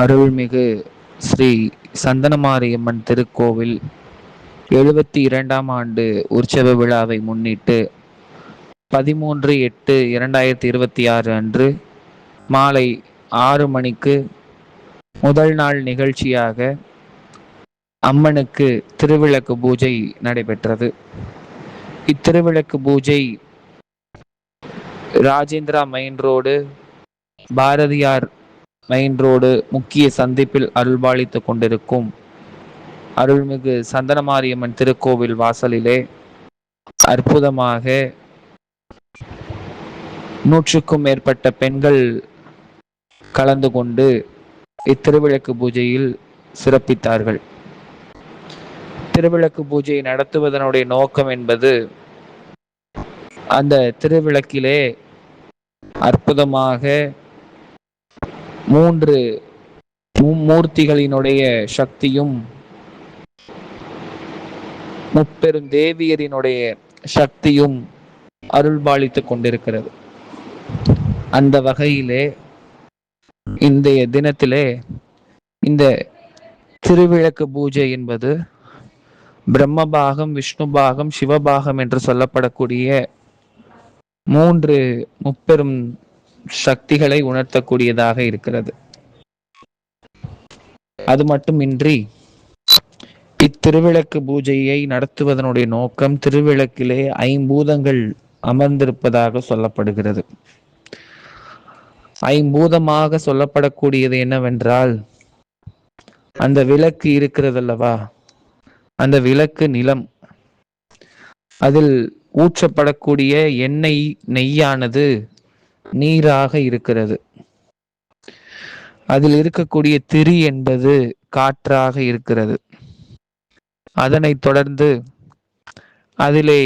அருள்மிகு ஸ்ரீ சந்தனமாரியம்மன் திருக்கோவில் 72ஆம் ஆண்டு உற்சவ விழாவை முன்னிட்டு 13/8/2026 அன்று மாலை 6 மணிக்கு முதல் நாள் நிகழ்ச்சியாக அம்மனுக்கு திருவிளக்கு பூஜை நடைபெற்றது. இத்திருவிளக்கு பூஜை Rajendra main road, Bharathiyar main road முக்கிய சந்திப்பில் அருள்பாலித்துக் கொண்டிருக்கும் அருள்மிகு சந்தனமாரியம்மன் திருக்கோவில் வாசலிலே அற்புதமாக 100க்கும் மேற்பட்ட பெண்கள் கலந்து கொண்டு இத்திருவிளக்கு பூஜையில் சிறப்பித்தார்கள். திருவிளக்கு பூஜை நடத்துவதனுடைய நோக்கம் என்பது, அந்த திருவிளக்கிலே அற்புதமாக 3 மூர்த்திகளினுடைய சக்தியும் முப்பெரும் தேவியரினுடைய சக்தியும் அருள்பாலித்துக் கொண்டிருக்கிறது. அந்த வகையிலே இன்றைய தினத்திலே இந்த திருவிளக்கு பூஜை என்பது பிரம்மபாகம், விஷ்ணுபாகம், சிவபாகம் என்று சொல்லப்படக்கூடிய 3 முப்பெரும் சக்திகளை உணர்த்தக்கூடியதாக இருக்கிறது. அது மட்டுமின்றி இத்திருவிளக்கு பூஜையை நடத்துவதனுடைய நோக்கம், திருவிளக்கிலே 5 பூதங்கள் அமர்ந்திருப்பதாக சொல்லப்படுகிறது. 5 பூதமாக சொல்லப்படக்கூடியது என்னவென்றால், அந்த விளக்கு இருக்கிறதல்லவா, அந்த விளக்கு நிலம், அதில் ஊற்றப்படக்கூடிய எண்ணெய் நெய்யானது நீராக இருக்கிறது. அதில் இருக்கக்கூடிய திரி என்பது காற்றாக இருக்கிறது. அதனைத் தொடர்ந்து அதிலே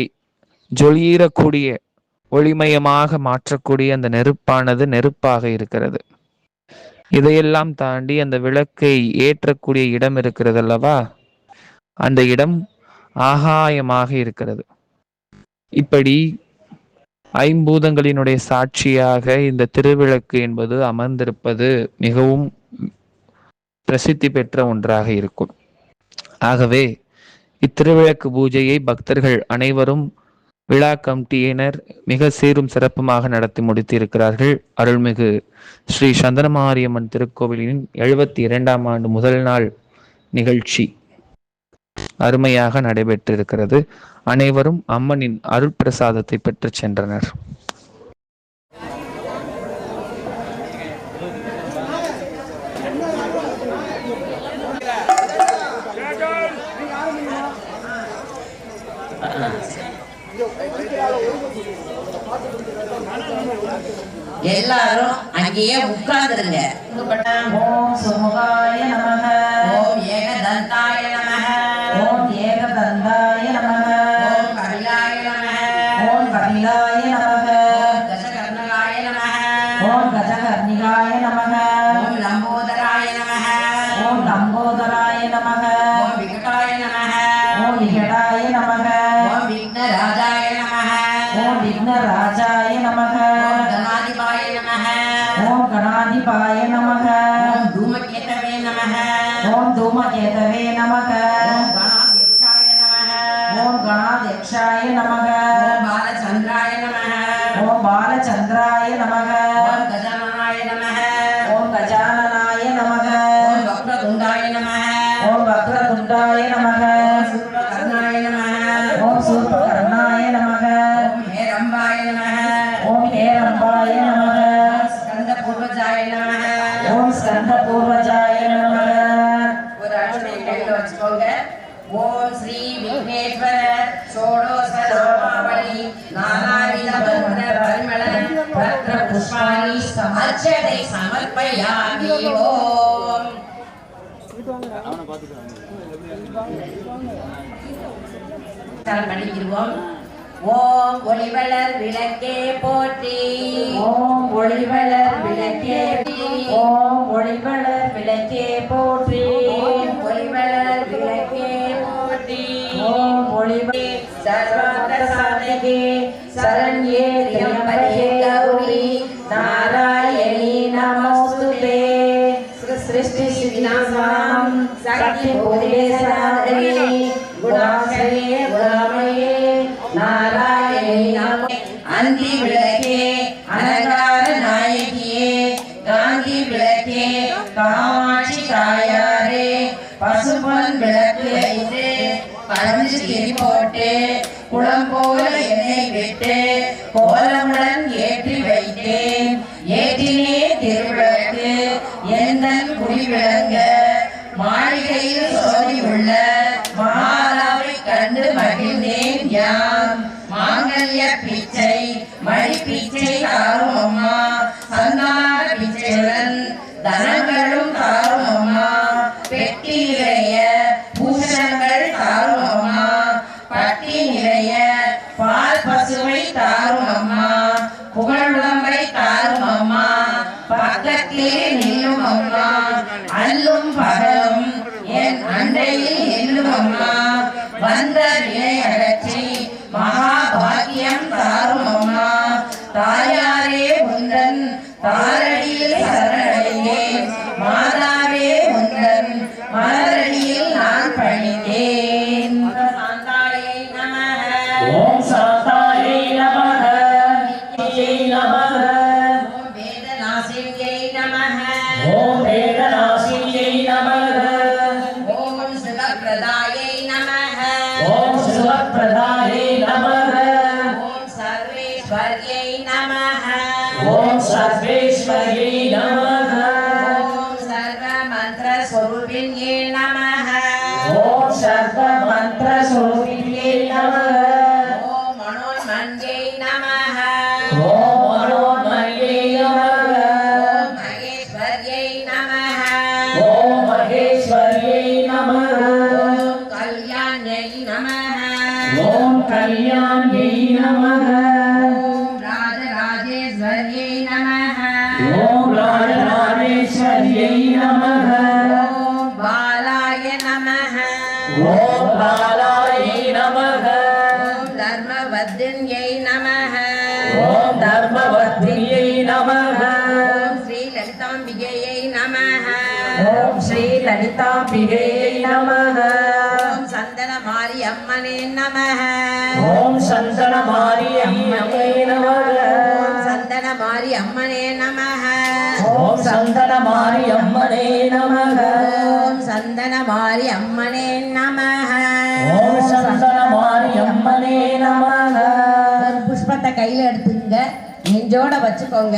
ஜொலியக்கூடிய ஒளிமயமாக மாற்றக்கூடிய அந்த நெருப்பானது நெருப்பாக இருக்கிறது. இதையெல்லாம் தாண்டி அந்த விளக்கை ஏற்றக்கூடிய இடம் இருக்கிறது அல்லவா, அந்த இடம் ஆகாயமாக இருக்கிறது. இப்படி 5 பூதங்களினுடைய சாட்சியாக இந்த திருவிளக்கு என்பது அமர்ந்திருப்பது மிகவும் பிரசித்தி பெற்ற ஒன்றாக இருக்கும். ஆகவே இத்திருவிளக்கு பூஜையை பக்தர்கள் அனைவரும், விழா கமிட்டியினர் மிக சீரும் சிறப்புமாக நடத்தி முடித்திருக்கிறார்கள். அருள்மிகு ஸ்ரீ சந்தனமாரியம்மன் திருக்கோவிலின் 72ஆம் ஆண்டு முதல் நாள் நிகழ்ச்சி அருமையாக நடைபெற்றிருக்கிறது. அனைவரும் அம்மனின் அருள் பிரசாதத்தை பெற்று சென்றனர். எல்லாரும் அங்கேயே உட்கார்ந்துருங்க. ஓம் சுமுகாய நமக, ஓம் ஏகதந்தாய நமக, ஓம் ஏகதந்தாய நமக, ஓம் கபிலாய நமக, ஓம் கபிலாய நமக, ஓம் கஜகர்ணகாய நமக, ஓம் கஜகர்ணிகாய நமக, ஓம் லம்போதராய நமக, ஓம் லம்போதராய நமக, ஓம் விகடாய நமக, ஓம் விகடாய நமக, ஓம் விக்னராஜாய நமக, ஓம் விக்னராஜாய நமக, ஓம் கணாதிபாய நமக, ஓம் கணாதிபாய நமக, ஓம் தூமகேதவே நமக, ஓம் தூமகேதவே நமக, ஓம் கணாத்யக்ஷாய நமக, ஓம் கணாத்யக்ஷாய நமக, ஓம் பாலச்சந்திராய நமக, ஓம் பாலச்சந்திராய நமக, ஓம் கஜானனாய நமக, ஓம் கஜானனாய நமக, ஓம் வக்ரதுண்டாய நமக, ஓம் வக்ரதுண்டாய நமக, ஓம் சூர்பகர்ணாய நமக, ஓம் சூர்பகர்ணாய நமக, ஓம் ஹேரம்பாய நமக, ஓம் ஹேரம்பாய நமக, ஓம் ஸ்கந்த பூர்வஜாய நமக. ஓம் ஸ்கந்த பூர்வஜாய நமக. ஒரு அர்ச்சனை கையில் வச்சுக்கோங்க. ஓம் ஸ்ரீ விக்னேஸ்வர ஷோடோச நாமாவளி நானாவித மந்திர பரிமள பத்ர புஷ்பாணி அர்ச்சனை சமர்ப்பயாமி. ஓம் படிக்கிறோம். ஓம் ஒளிவளர் விளக்கே போற்றி, ஓம் ஒளிவளர் விளக்கே, ஓம் ஒளிவளர் விளக்கே போற்றி, ஓம் ஒளிவளர் விளக்கே போற்றி, ஓம் ஒளிவளர் சர்வார்த்த சாதகே சரண்யே த்ரியம்பகே கௌரி நாராயணி நமோஸ்துதே. सृष्टि विनाशाम शक्ति भूतेश्वरी गुणाश्रये गुणामये नारायणे नमः अंति विளக்கே அலங்கார நாயகியே காந்தி விளக்கே காமாட்சி தாயாரே பசுபொன் விளக்கு வைத்து பழஞ்சு திரி போட்டு குளம் போல என்னை விட்டு கோலமுடன் ஏற்றி வைத்தேன் ஏற்றினே திருவிளக்கு எந்தன் குடி விளங்க மாளிகையில் சோதி உள்ள மாலாவை கண்டு மகிழ்ந்தேன் யாம் மாங்கல்ய பிச்சை மணி பிச்சை தாரும் அம்மா சந்தான பிச்சையுடன் தனங்களும் தாரும் அம்மா பெட்டி நிறைய பூஷணங்கள் தாரும் அம்மா பட்டி நிறைய பால் பசுவை தாரும் அம்மா புகழுடம்பை தாரும் அம்மா பக்கத்திலே நில்லும் அம்மா அல்லும் பகலும் என் அண்டையில் நில்லும் அம்மா வந்த வினை அகற்றி மகா பாக்கியம் தாரும் அம்மா தாயாரே உந்தன் தாரடியில் சரணடைந்தேன் மாதாவே உந்தன் மலரடியில் நான் பணிந்தேன் சாந்தாயை நமः ஓம் சாந்தாயை நமः நித்யை நமः ஓம் வேதநாசின்யை நமः ஓம் வேதநாசின்யை நமः ஓம் சிவப்பிரதாயை நமः ஓம் சிவப்பிரதாயை நமः ஓம் சர்வேஸ்வர்யை நமः ஓம் சர்வேஸ்வரியை நமः ஓம் சர்வ மந்திர ஸ்வரூபிண்யே நமः ஓம் சர்வ மந்திர ஸ்வரூபிணியை நமः ஓம் மனோன்மன்யை நமः ஓம் மனோன்மயை நமः ஓம் மகேஸ்வர்யை நமः ஓம் மகேஸ்வரியை நமः ஓம் கல்யாண்யை நமः ஓம் கல்யாணியை நமः ஓம் ராஜராஜேஸ்வர்யை நமः ஓம் ராஜராஜேஸ்வரியை நமः ஓம் பாலாய நமः ஓம் பாலாயை நமः ஓம் தர்மவர்தின்யை நமः ஓம் தர்மவர்த்தியை நமः ஓம் ஸ்ரீ லலிதாம்பிகையை நமः ஓம் ஸ்ரீ லலிதாம்பிகையை நமः ஓம் சந்தன மாரியம்மனே நமः ஓம் சந்தன மாரியம்மனை நமः ஓம் சந்தன மாரியம்மனே நமः ஓம் சந்தன மாரியம்மனை நமः ஓம் சந்தன மாரியம்மனே நமः ஓம் சந்தன மாரியம்மனை நமः ஒரு புஷ்பத்தை கையில எடுத்துங்க நெஞ்சோட வச்சுக்கோங்க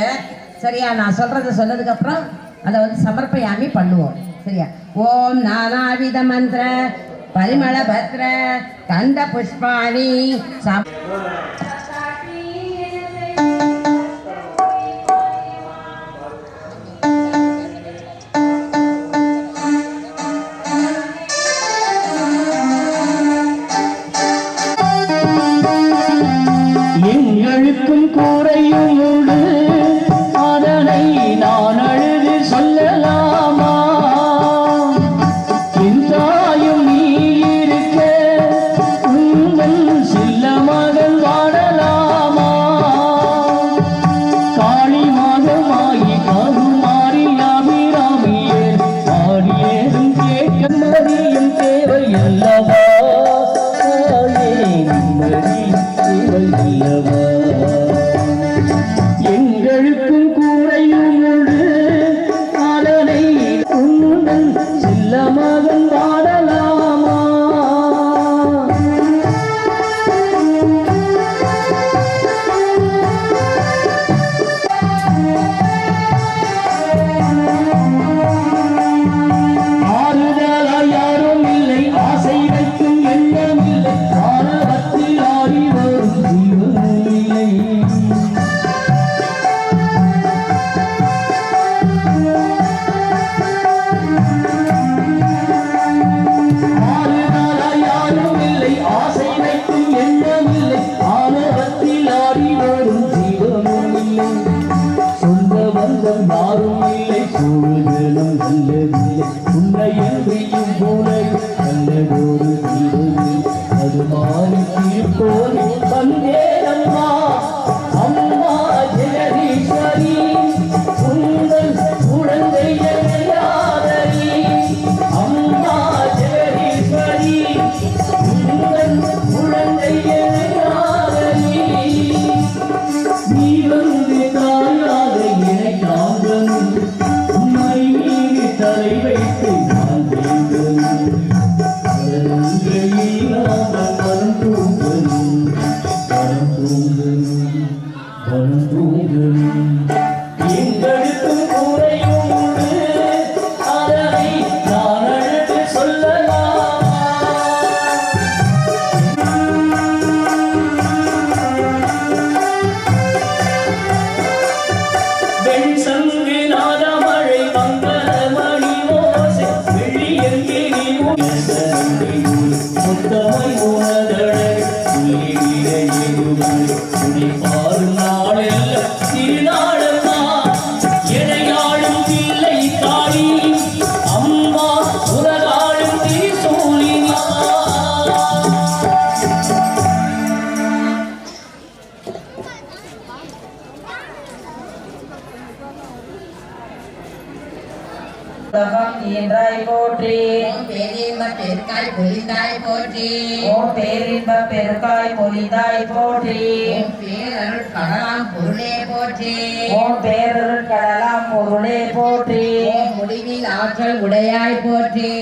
சரியா நான் சொல்றத சொன்னதுக்கு அப்புறம் அதை வந்து சமர்ப்பயாமி பண்ணுவோம் சரியா ஓம் நானாவித மந்திர பரிமள பத்ர கந்த புஷ்பாணி எங்களுக்கும் கூரையும் உண்டு அதனை நான் அழுது சொல்லலாமா என் தாயும் நீ இருக்க உங்கள் செல்ல மகள் வாழலாமா காளி மாதமாகி கருமாறி அபிராமியே ஆடியேதும் கேட்க மதியும் தேவை அல்லவா எங்களுக்கும் கூரையும் உண்டு அதனை உன்னுடன் செல்ல மகன் வாழலாமா ஆறுதலாய் யாரும் இல்லை ஆசை வைக்கும் எண்ணம் இல்லை ஆரவத்தில் ஆடி வரும் ஜீவன் இல்லை ஆறுதலாய் யாரும் இல்லை ஆசை வைக்கும் எண்ணம் இல்லை ஆரவத்தில் ஆடி வரும் ஜீவனும் இல்லை சொந்த பந்தம் யாரும் இல்லை சூழலும் நல்லதில்லை உன்னை எம்பியும் போல நல்லதொரு தீர்வு அது மாறி தீர்ப்போது வந்தேனம்மா அம்மா ஜெகதீஸ்வரி உங்கள் குழந்தை இல்லாத தலை வைத்து நான் வேண்டனும் இல்லாமல் மனம் தூங்கணும் மனம் தூங்கணும் மனம் தூங்கணும் எங்களுக்கும் குறையும் உண்டு அதனை நான் அழுது சொல்லலாம் வெண் சங்கு நாத மழை மங்கள மணி ஓசை வெள்ளி எங்கே நீ முத்தமை உணதழகு துணி பாரும் நாளெல்ல திருநாளம்மா எனையாளும் இல்லை தாடி அம்மா உலகாளும் திரிசூலினா உலகம் ஈன்றாய் போற்றி ஓம் பேரின்ப பெருக்காய் பொலிந்தாய் போற்றி ஓம் பேரின்ப பெருக்காய் பொலிதாய் போற்றி ஓம் பேரருள் கடலாம் பொருளே போற்றி ஓம் பேரருள் கடலாம் பொருளே போற்றி ஓம் முடிவில் ஆற்றல் உடையாய் போற்றி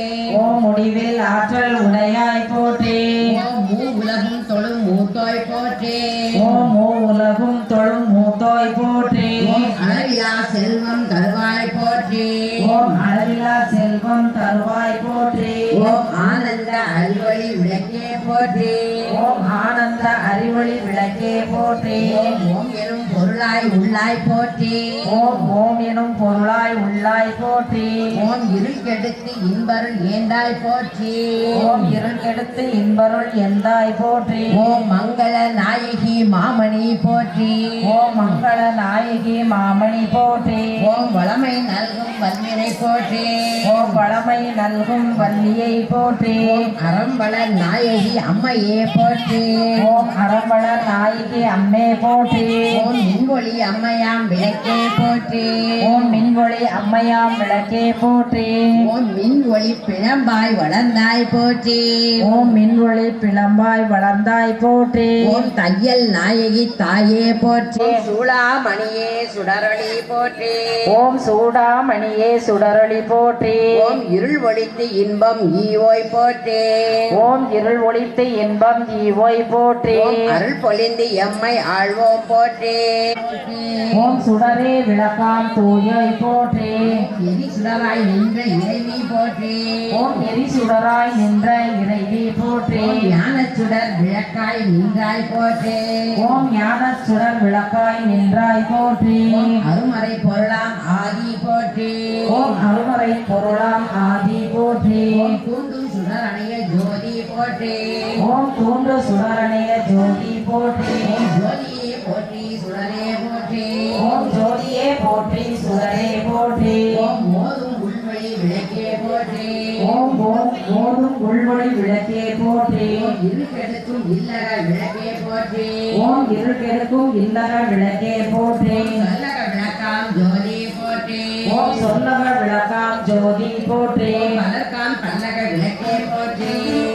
ஓம் முடிவில் ஆற்றல் உடையாய் போற்றி ஓம் மூ உலகும் தொழும் மூத்தோய் போற்றி ஓம் மூ உலகும் தொழும் மூத்தோய் போற்றி ஓம் அளவிலா செல்வம் தருவாய் போற்றி ஓம் அளவிலா செல்வம் தருவாய் போற்றி ஓம் ஆனந்த அறிவொளி விளக்கே போற்றி ஓம் ஆனந்த அறிவொளி விளக்கே போற்றி ஓம் ஓம் எனும் பொருளாய் உள்ளாய் போற்றி ஓம் ஓம் எனும் பொருளாய் உள்ளாய் போற்றி ஓம் இருள் கெடுத்து இன்பருள் ஏந்தாய் போற்றி ஓம் இருள் கெடுத்து இன்பருள் எந்தாய் போற்றி ஓம் மங்கள நாயகி மாமணி போற்றி ஓம் மங்கள நாயகி மாமணி போற்றி ஓம் வளமை நல்கும் வன்வினை போற்றி ஓம் வளமை நல்கும் வள்ளியை போற்றி ஓம் அறம்பள நாயகி அம்மையே போற்றி ஓம் அறம்பள நாயகி அம்மே போற்றி ஓம் மின்வொளி அம்மையாம் விளக்கே போற்றி ஓம் மின்வொளி அம்மையாம் விளக்கே போற்றி ஓம் மின் ஒளி பிழம்பாய் வளர்ந்தாய் போற்றி ஓம் மின்வொளி பிளம்பாய் வளர்ந்தாய் போற்றி ஓம் தையல் நாயகி தாயே போற்றி சூளாமணியே சுடரொளி போற்றி ஓம் சூடாமணியே சுடரொளி போற்றி ஓம் இருள் ஒளித்து இன்பம் ஈவோய் போற்றி ஓம் இருள் ஒளித்து இன்பம் ஈவோய் போற்றி ஓம் அருள் பொழிந்து எம்மை ஆழ்வோம் போற்றி ஓம் சுடரே விளக்காம் தூயோய் போற்றி எரி சுடராய் நின்ற இறைவி போற்றி ஓம் எரி சுடராய் நின்ற இறைவி போற்றி ஓம் ஞான சுடர் விளக்காய் நின்றாய் போற்றி ஓம் ஞான சுடர் விளக்காய் நின்றாய் போற்றி ஓம் அருமறை பொருளாம் ஆதி போற்றி ஓம் அருமறை பொருளாம் ஆதி போற்றி ஓம் கூண்டும் சுடர் அணைய ஜோதி போற்றி ஓம் தூண்டு சுடரணைய ஜோதி போற்றி ஓம் ஜோதியே போற்றி சுடரே போற்றி ஓம் ஜோதியே போற்றி சுடரே போற்றி ஓம் மோதும் உள்வழி விளக்கே போற்றி ஓம் ஓதும் உள்வொளி விளக்கே போற்றி ஓம் இருக்கெடுக்கும் இல்லற விளக்கே போற்றி ஓம் இருகெடுக்கும் இல்லற விளக்கே போற்றி நல்லக விளக்காம் ஜோதி போற்றி ஓம் சொல்லக விளக்காம் ஜோதி போற்றி ஓம் மலர்காம் பல்லக விளக்கே போற்றி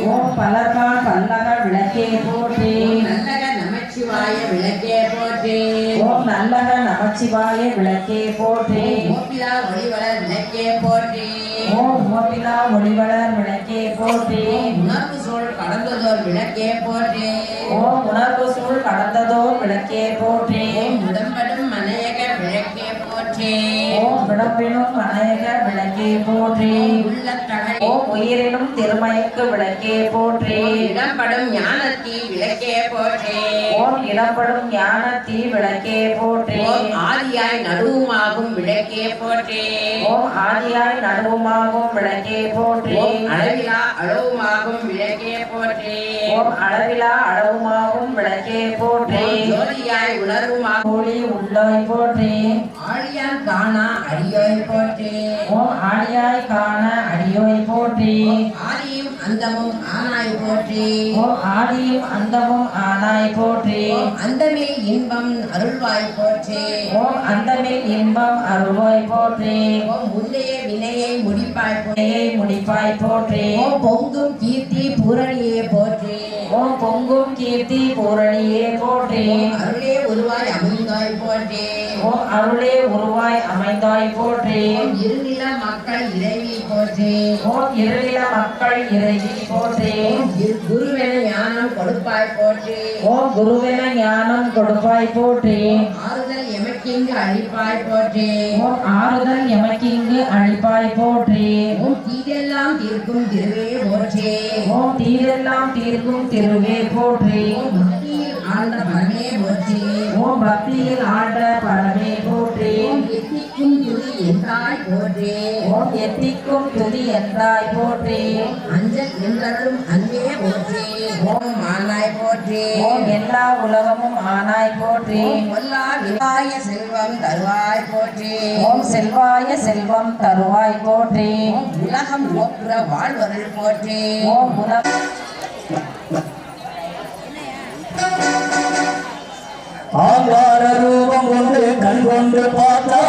ஓம் பலர்கான் பல்லக விளக்கே போற்றி ஓம் நல்லக நமச்சிவாய விளக்கே போற்றி ஓம் நல்லக நமச்சிவாய விளக்கே போற்றி ஓப்பிலா ஒளிவளர் விளக்கே போற்றி ஓம் மோபிலா ஒளிவளர் விளக்கே போற்றி ஓம் உணர்வு சூழ் கடந்ததோர் விளக்கே போற்றி ஓம் உணர்வு சூழ் கடந்ததோர் விளக்கே போற்றி ஓம் உடம்படும் மனையக விளக்கே போற்றி ஓம் விடப்பினும் அநேக விளக்கே போற்றி உள்ளத்தகை ஓம் உயிரினும் திருமயக்கு விளக்கே போற்றி இடம்படும் ஞானத்தீ விளக்கே போற்றி ஓம் இடப்படும் ஞான தீ விளக்கே போற்றி ஓம் ஆதியாய் நடுவுமாகும் விளக்கே போற்றி ஓம் ஆதியாய் நடுவுமாகும் விளக்கே போற்றி ஓம் அளவிலா அளவுமாகும் விளக்கே போற்றி ஓம் அளவிலா அளவுமாகும் விளக்கே போற்றி ஓம் ஜோதியாய் உணர்வுமாகும் ஒளி உள்ளாய் போற்றி ஆழியான் காணா அடியோய் போற்றி ஓம் ஆழியாய் காண அடியோய் போற்றி ஆதியும் அந்தமும் ஆனாய் போற்றி. ஓம் ஆதியும் அந்தமும் ஆனாய் போற்றி. ஓம் அந்தமில் இன்பம் அருள்வாய் போற்றி. ஓம் அந்தமில் இன்பம் அருள்வாய் போற்றி. ஓம் முந்தைய வினையை முடிப்பாய் போற்றி. வினையை முடிப்பாய் போற்றி. ஓம் பொங்கும் கீர்த்தி பூரணியே போற்றி. ஓம் பொங்கும் கீர்த்தி பூரணியே போற்றி. ஓம் அருளே உருவாய் அமைந்தாய் போற்றி. ஓம் அருளே உருவாய் அமைந்தாய் போற்றி. ஓம் இருநில மக்கள் இறைவி போற்றி. ஓம் இருளில மக்கள் இறைவி போற்றி. ஓம் குருவென ஞானம் கொடுப்பாய் போற்றி. ஓம் குருவென ஞானம் கொடுப்பாய் போற்றி. ஆறுதல் எமக்கிங்கு அழிப்பாய் போற்றி. ஓம் ஆறுதல் எமக்கிங்கு அழிப்பாய் போற்றி. ஓம் தீதெல்லாம் தீர்க்கும் திருவே போற்றி. ஓம் தீதெல்லாம் தீர்க்கும் திருவே போற்றி. ஓம் பக்தியில் ஆழ்ந்த பரமே போற்றி. ஓம் பக்தியில் ஆண்ட பரமே போற்றி. ஓம் எத்திக்கும் துதி என்றாய் போற்றி. ஓம் எத்திக்கும் துதி என்றாய் போற்றி. அஞ்சல் என்றரும் அன்பே போற்றி. ஓம் மானாய் போற்றி. ஓம் எல்லா உலகமும் ஆனாய் போற்றி. ஓம் கொல்லா விவாய செல்வம் தருவாய் போற்றி. ஓம் செல்வாய செல்வம் தருவாய் போற்றி. ஓம் உலகம் போக்குற வாழ்வருள் போற்றி. ஓம் உலக ஆங்கார ரூபம் கொண்டு கண் கொண்டு பார்த்தா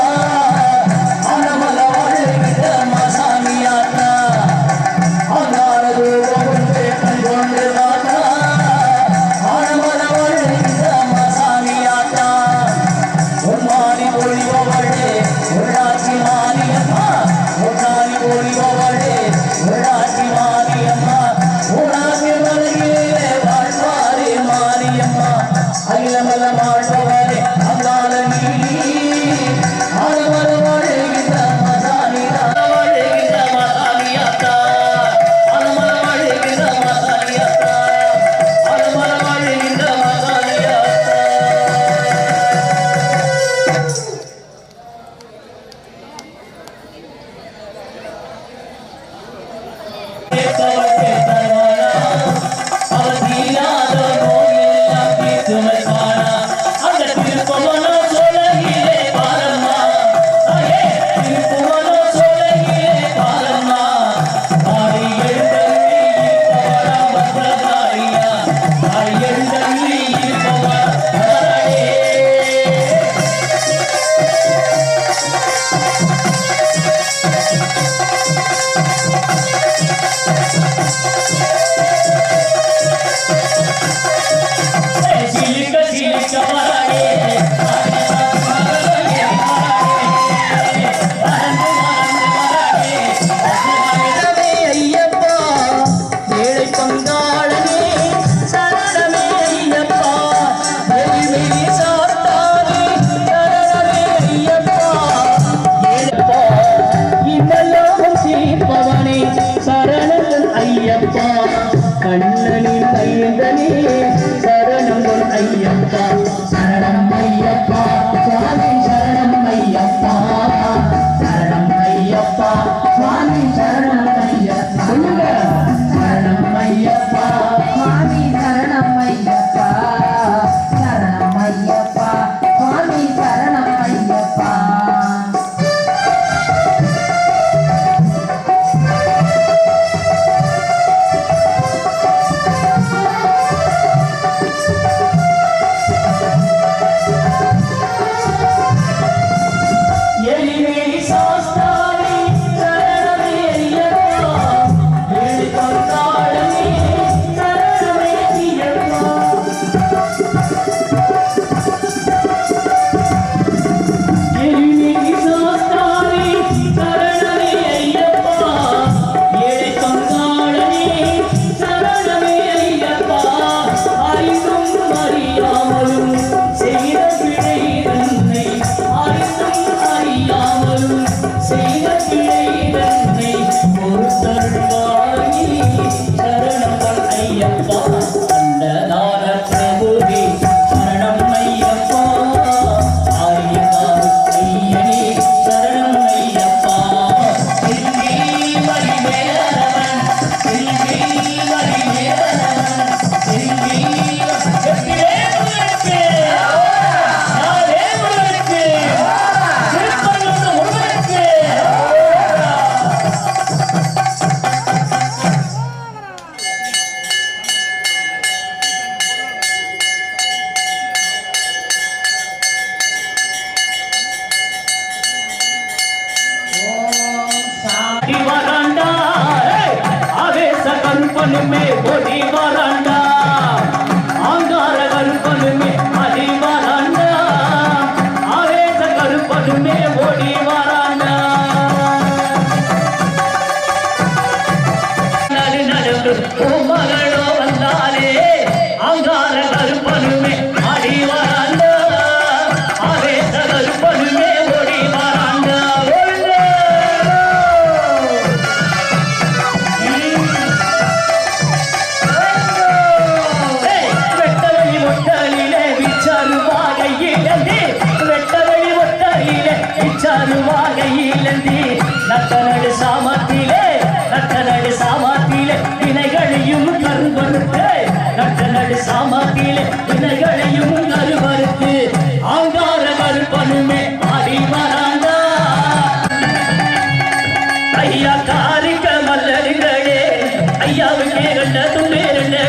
அனமல வாழ்கிற மசாமியாத்தா. ஆங்கார ரூபம் கொண்டு கண் கொண்டு பார்த்தா அனமல வாழ்கிற மசாமியாத்தா. உன்மாரி ஒளிபவளே உள்ளாட்சி மாரியம்மா. உன்னாரி ஒளிபவளே உள்ளாட்சி மாரியம்மா. உன்னாசி மலையிலே வாழ்வாரே மாரியம்மா. அகிலமல வாழ்பவரே அங்காள நீ ஆரமர வாழ்கின்ற மசானியாத்தா. வாழ்கின்ற மசானியாத்தா. ஆரமர வாழ்கின்ற மசானியாத்தா. ஆரமர வாழ்கின்ற மசானியாத்தா. கேட்டவர்க்கே தருவானா. அவர் தீராத நோயெல்லாம் தீர்த்து வைப்பானா. அந்த திருப்பவனோ சோழகிலே பாரம்மா. அயே திருப்பவனோ சோழகிலே பாரம்மா. ஆடி எழுந்தள்ளி இருப்பவளா பத்ரகாரியா. ஆடி எழுந்தள்ளி இருப்பவளா பத்ரகாரியே. சிலிக்க சிலிக்க மராடே ஐயப்பா ஏழை பங்காளனே சரணமே ஐயப்பா. எளிமையை சாத்தானே சரணமே ஐயப்பா. ஏழப்பா இவ்வளவும் தீர்ப்பவனே சரணம் ஐயப்பா. கண்ணனின் கைந்தனே சரணம் ஐயப்பா. சரணம் ஐயப்பா சுவாமி சரணம் ஐயப்பா. சரணம் ஐயப்பா சுவாமி சரணம் ஐயப்பா. சரணம் ஐயப்பா சுவாமி சரணம் ஐயப்பா. சரணம் ஐயப்பா சுவாமி சரணம் ஐயப்பா. ஆ கருப்பனுமே ஓடி வராண்டா ஆங்கார கருப்பனுமே அடி வராண்டா ஆவேச கருப்பனுமே ஓடி வராண்டா நடு நடு மகளோ வந்தாலே ஆங்கார கருப்பனுமே அடி வராண்டா ஆவேச கருப்பனுமே ஓடி வராண்டா வெட்டவழி ஒட்டலிலே விச்சாருவாகையிலந்தி வெட்டவழி ஒட்டலிலே விச்சாருவாகையிலந்தி நட்டநடு சாமத்திலே வினைகளையும் கருவறுத்து நட்டநடு சாமத்திலே வினைகளையும் கருவறுத்து ஆங்கார கருப்பனுமே ஆடி வராண்டா ஐயா காரிக்க மல்லடுங்களே ஐயாவுக்கே ரெண்ட துண்டே ரெண்டே